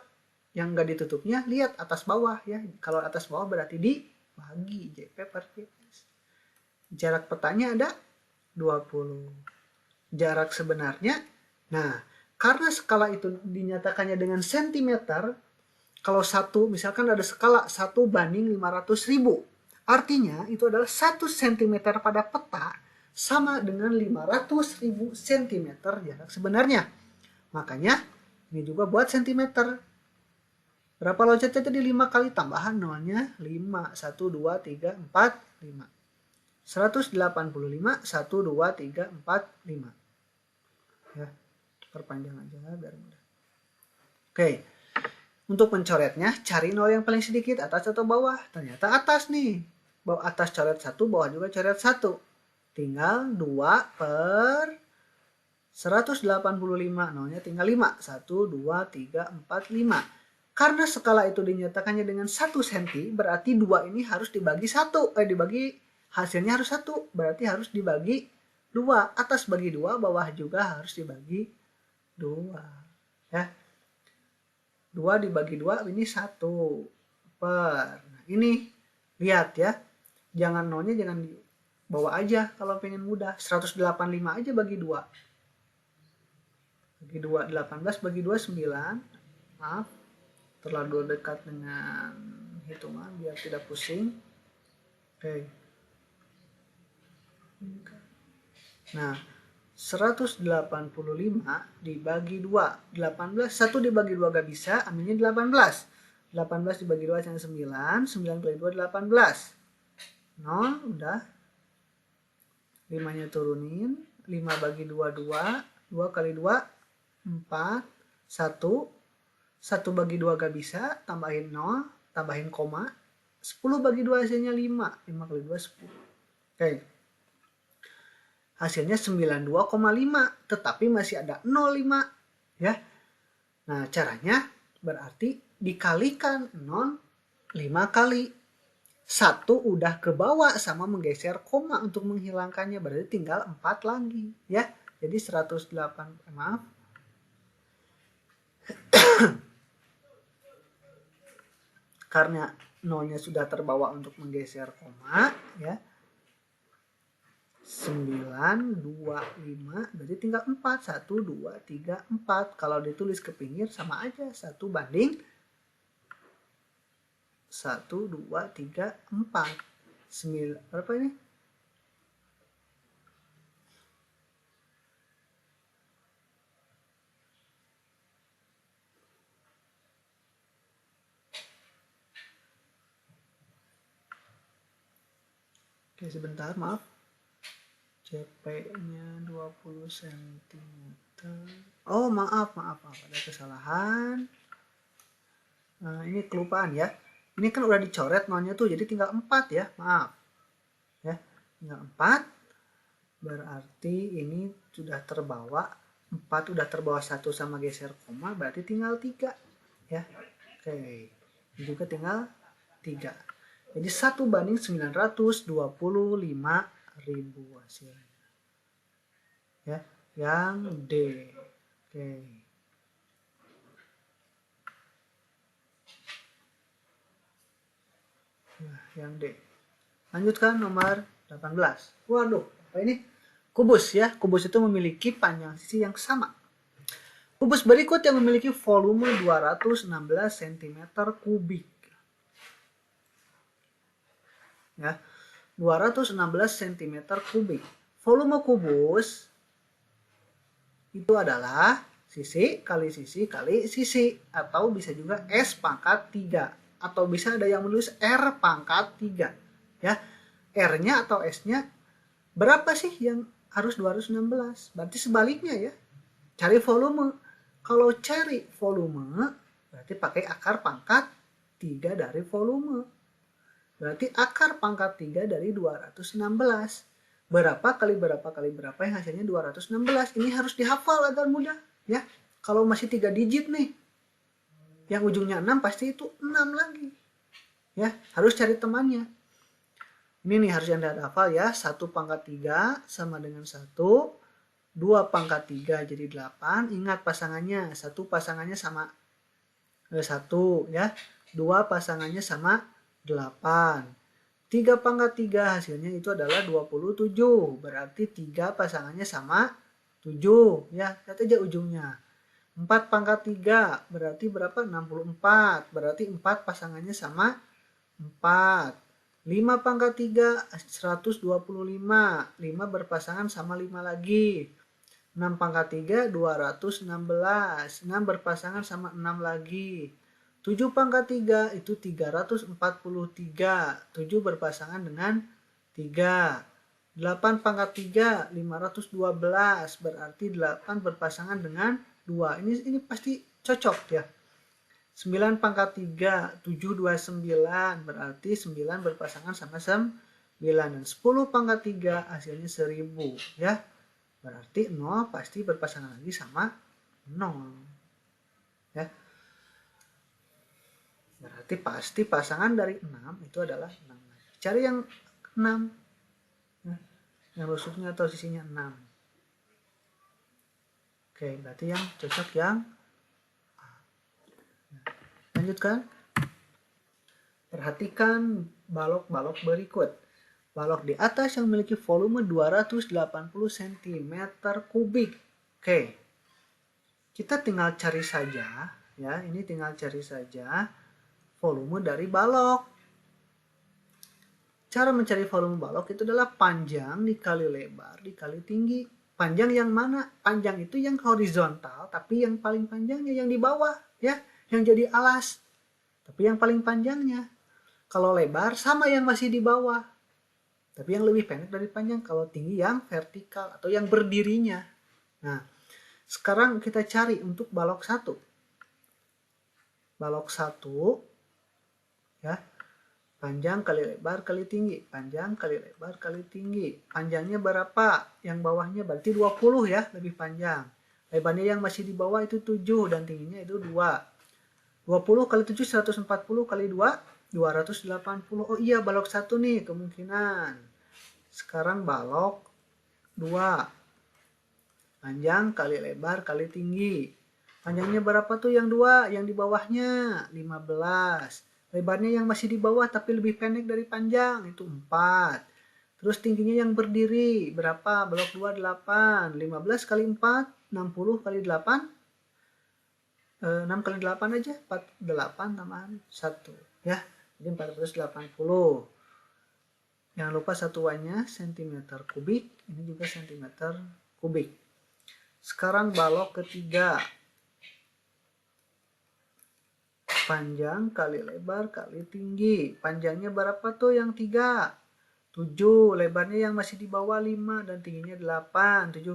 Yang nggak ditutupnya, lihat atas bawah ya. Kalau atas bawah berarti dibagi JP per JS. Jarak petanya ada 20. Jarak sebenarnya, nah karena skala itu dinyatakannya dengan sentimeter, kalau satu, misalkan ada skala 1:500.000. Artinya itu adalah 1 cm pada peta sama dengan 500.000 cm jarak sebenarnya. Makanya ini juga buat centimeter. Berapa loncat tadi? 5 kali tambahan nolnya 5. 1, 2, 3, 4, 5. 185, 1, 2, 3, 4, 5. Ya, perpanjang aja biar mudah. Oke. Untuk mencoretnya, cari nol yang paling sedikit, atas atau bawah. Ternyata atas nih. Bawah atas coret 1, bawah juga coret 1. Tinggal 2 per 185. Nolnya tinggal 5. 1, 2, 3, 4, 5. Karena skala itu dinyatakannya dengan 1 cm, berarti 2 ini harus dibagi 1. Dibagi, hasilnya harus 1. Berarti harus dibagi 2. Atas bagi 2, bawah juga harus dibagi 2. Ya. 2 dibagi 2 ini 1 per. Nah, ini lihat ya. Jangan nolnya jangan bawa aja kalau pengen mudah. 185 aja bagi 2. Bagi 2 18 bagi 2 9. Maaf. Terlalu dekat dengan hitungan biar tidak pusing. Oke. Nah, 185 dibagi 2. 18, 1 dibagi 2 gak bisa, ambilnya 18. 18 dibagi 2 hasilnya 9. 9 kali 2 18. 0, udah. 5-nya turunin. 5 bagi 2, 2. 2 kali 2, 4. 1. 1 bagi 2 gak bisa, tambahin 0, tambahin koma. 10 bagi 2 hasilnya 5. 5 kali 2, 10. Oke. Hasilnya 92,5, tetapi masih ada 0,5 ya. Nah, caranya berarti dikalikan 0 5 kali. 1 udah ke bawah sama menggeser koma untuk menghilangkannya, berarti tinggal 4 lagi ya. Jadi 108, maaf. Karena 0-nya sudah terbawa untuk menggeser koma ya. 9, 2, 5, berarti tinggal 4. 1, 2, 3, 4. Kalau ditulis ke pinggir sama aja. 1 banding 1, 2, 3, 4. 9, berapa ini? Oke, sebentar, maaf. CP-nya 20 cm. Oh, maaf, ada kesalahan. Nah, ini kelupaan ya. Ini kan udah dicoret nolnya tuh, jadi tinggal 4 ya, maaf. Ya, tinggal 4. Berarti ini sudah terbawa 4, udah terbawa 1 sama geser koma, berarti tinggal 3 ya. Oke. Ini juga tinggal 3. Jadi 1 banding 925.000 hasilnya. Ya, yang D. Oke. Nah, yang D. Lanjutkan nomor 18. Waduh, apa ini? Kubus ya. Kubus itu memiliki panjang sisi yang sama. Kubus berikut yang memiliki volume 216 cm kubik. ya, 216 cm kubik. Volume kubus itu adalah sisi kali sisi kali sisi, atau bisa juga S pangkat 3, atau bisa ada yang menulis R pangkat 3 ya. R-nya atau S-nya berapa sih yang harus 216? Berarti sebaliknya ya, cari volume. Kalau cari volume berarti pakai akar pangkat 3 dari volume. Berarti akar pangkat 3 dari 216. Berapa kali berapa kali berapa yang hasilnya 216. Ini harus dihafal agar mudah ya. Kalau masih 3 digit nih, yang ujungnya 6 pasti itu 6 lagi. Ya, harus cari temannya. Ini nih harus Anda hafal ya. 1 pangkat 3 sama dengan 1. 2 pangkat 3 jadi 8. Ingat pasangannya. 1 pasangannya sama 1 ya. 2 pasangannya sama 8. 3 pangkat 3 hasilnya itu adalah 27. Berarti 3 pasangannya sama 7 ya. Lihat aja ujungnya. 4 pangkat 3 berarti berapa? 64. Berarti 4 pasangannya sama 4. 5 pangkat 3 125. 5 berpasangan sama 5 lagi. 6 pangkat 3 216. 6 berpasangan sama 6 lagi. 7 pangkat 3 itu 343. 7 berpasangan dengan 3. 8 pangkat 3 512. Berarti 8 berpasangan dengan 2. Ini pasti cocok ya. 9 pangkat 3 729. Berarti 9 berpasangan sama 9. Dan 10 pangkat 3 hasilnya 1000 ya. Berarti 0 pasti berpasangan lagi sama 0 ya. Berarti pasti pasangan dari 6 itu adalah 6. Cari yang 6. Ya. Yang rusuknya atau sisinya 6. Oke, berarti yang cocok yang A. Nah, lanjutkan. Perhatikan balok-balok berikut. Balok di atas yang memiliki volume 280 cm kubik. Oke. Kita tinggal cari saja ya, ini tinggal cari saja volume dari balok. Cara mencari volume balok itu adalah panjang dikali lebar dikali tinggi. Panjang yang mana? Panjang itu yang horizontal, tapi yang paling panjangnya yang di bawah ya, yang jadi alas. Tapi yang paling panjangnya. Kalau lebar sama yang masih di bawah. Tapi yang lebih pendek dari panjang. Kalau tinggi yang vertikal atau yang berdirinya. Nah, sekarang kita cari untuk balok 1. Balok 1 ya, panjang kali lebar kali tinggi. Panjang kali lebar kali tinggi. Panjangnya berapa? Yang bawahnya berarti 20 ya, lebih panjang. Lebarnya yang masih di bawah itu 7 dan tingginya itu 2. 20 kali 7 140 kali 2 280. Oh iya, balok 1 nih kemungkinan. Sekarang balok 2. Panjang kali lebar kali tinggi. Panjangnya berapa tuh yang 2? Yang di bawahnya 15. Lebarnya yang masih di bawah tapi lebih pendek dari panjang itu 4. Terus tingginya yang berdiri berapa? Balok 2 8. 15 kali 4 60 kali 8. 6 kali 8 aja 48 tambahan 1 ya. Jadi 480. Jangan lupa satuannya cm kubik. Ini juga cm kubik. Sekarang balok ketiga. Panjang kali lebar kali tinggi. Panjangnya berapa tuh yang 3? 7. Lebarnya yang masih di bawah 5 dan tingginya 8. 7.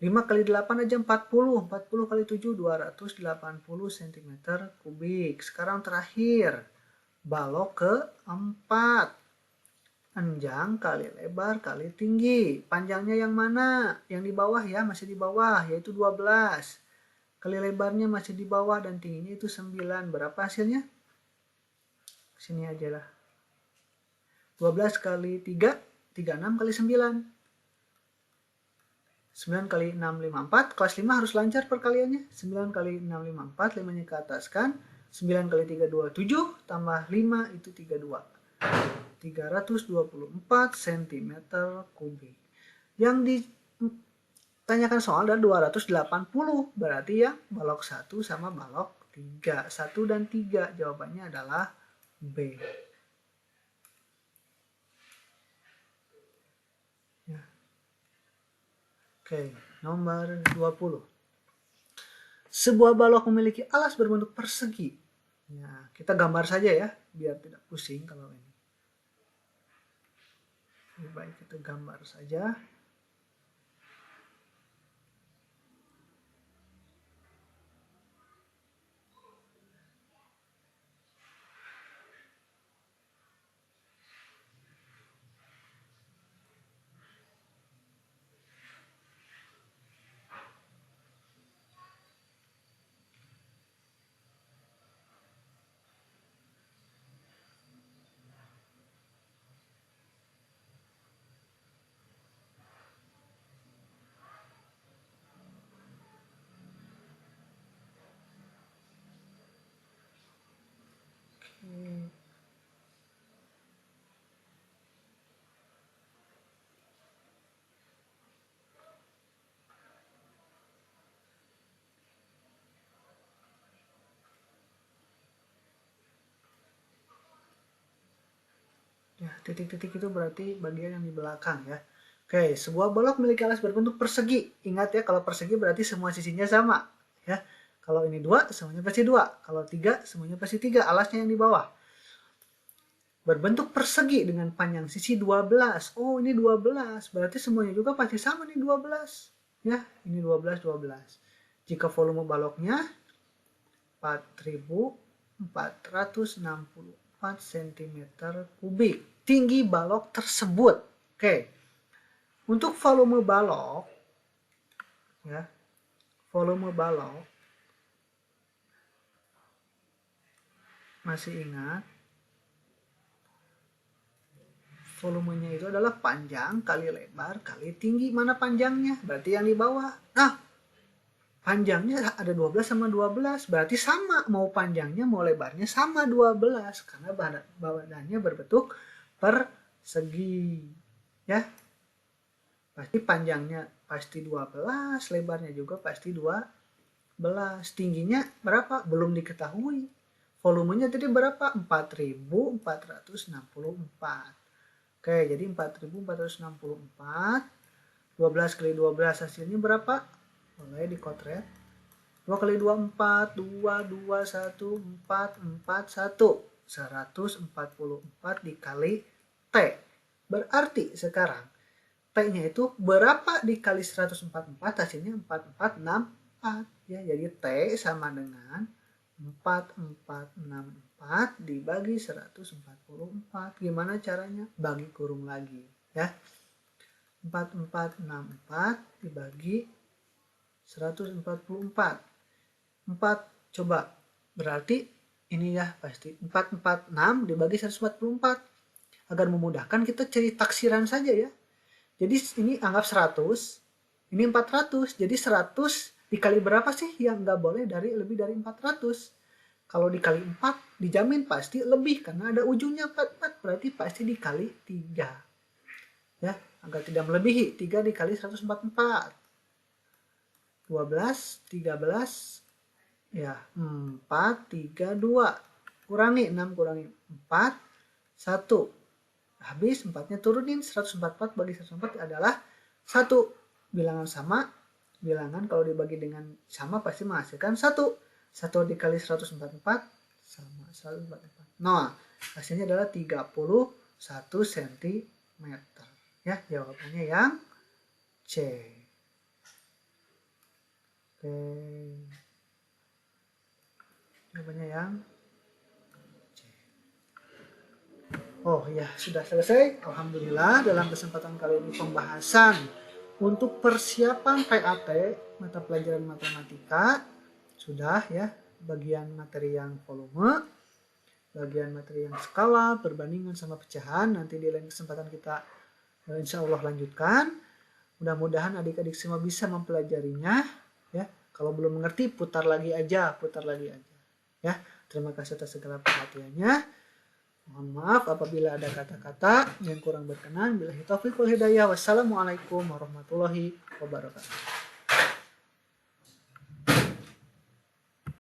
5 kali 8 aja 40. 40 kali 7 280 cm kubik. Sekarang terakhir. Balok keempat. Panjang kali lebar kali tinggi. Panjangnya yang mana? Yang di bawah ya, masih di bawah, yaitu 12. Kali lebarnya masih di bawah dan tingginya itu 9. Berapa hasilnya? Sini aja lah. 12 kali 3, 36 kali 9. 9 kali 6, 54. Kelas 5 harus lancar perkaliannya. 9 kali 6, 54. 5-nya ke atas kan. 9 kali 3, 2, 7. Tambah 5 itu 32. 324 cm kubik. Yang ditanyakan soal adalah 280. Berarti ya balok 1 sama balok 3. 1 dan 3 jawabannya adalah B. Oke, nomor 20. Sebuah balok memiliki alas berbentuk persegi. Ya, kita gambar saja ya, biar tidak pusing kalau ini. Lebih baik kita gambar saja. Ya, titik-titik itu berarti bagian yang di belakang ya. Oke, sebuah balok memiliki alas berbentuk persegi. Ingat ya, kalau persegi berarti semua sisinya sama. Ya, kalau ini 2, semuanya pasti 2. Kalau 3, semuanya pasti 3. Alasnya yang di bawah. Berbentuk persegi dengan panjang sisi 12. Oh, ini 12. Berarti semuanya juga pasti sama nih 12. Ya, ini 12, 12. Jika volume baloknya 4.464 cm kubik. Tinggi balok tersebut. Oke. Untuk volume balok, ya, volume balok, masih ingat, volumenya itu adalah panjang kali lebar kali tinggi. Mana panjangnya? Berarti yang di bawah. Nah, panjangnya ada 12 sama 12. Berarti sama. Mau panjangnya mau lebarnya sama 12. Karena badannya berbentuk persegi. Ya. Pasti panjangnya pasti 12. Lebarnya juga pasti 12. Tingginya berapa? Belum diketahui. Volumenya tadi berapa? 4.464. Oke, jadi 4.464. 12 kali 12 hasilnya berapa? Boleh dikotret. 2 kali 2, 4. 2, 2, 1, 4, 4, 1. 144 dikali T. Berarti sekarang T-nya itu berapa dikali 144? Hasilnya 4464. Ya, jadi T sama dengan 4464 dibagi 144. Gimana caranya? Bagi kurung lagi. Ya. 4464 dibagi 144. 4 coba. Berarti ini ya pasti 446 dibagi 144. Agar memudahkan kita cari taksiran saja ya. Jadi ini anggap 100, ini 400. Jadi 100 dikali berapa sih yang nggak boleh lebih dari 400? Kalau dikali 4 dijamin pasti lebih karena ada ujungnya 44, berarti pasti dikali 3. Ya, agar tidak melebihi, 3 dikali 144. 12, 13, ya 4, 3, 2. Kurangi 6 kurangi 4, 1. Habis 4-nya turunin, 144 bagi 144 adalah 1. Bilangan sama, bilangan kalau dibagi dengan sama pasti menghasilkan 1. 1 dikali 144 sama 144. Nah, hasilnya adalah 31 cm. Ya, jawabannya yang C. Oke. Jawabannya yang Oh ya, sudah selesai. Alhamdulillah dalam kesempatan kali ini pembahasan untuk persiapan PAT mata pelajaran matematika sudah ya, bagian materi yang volume, bagian materi yang skala, perbandingan sama pecahan. Nanti di lain kesempatan kita insya Allah lanjutkan. Mudah-mudahan adik-adik semua bisa mempelajarinya ya. Kalau belum mengerti putar lagi aja ya. Terima kasih atas segala perhatiannya. Mohon maaf apabila ada kata-kata yang kurang berkenan. Billahi taufiq wal hidayah. Wassalamualaikum warahmatullahi wabarakatuh.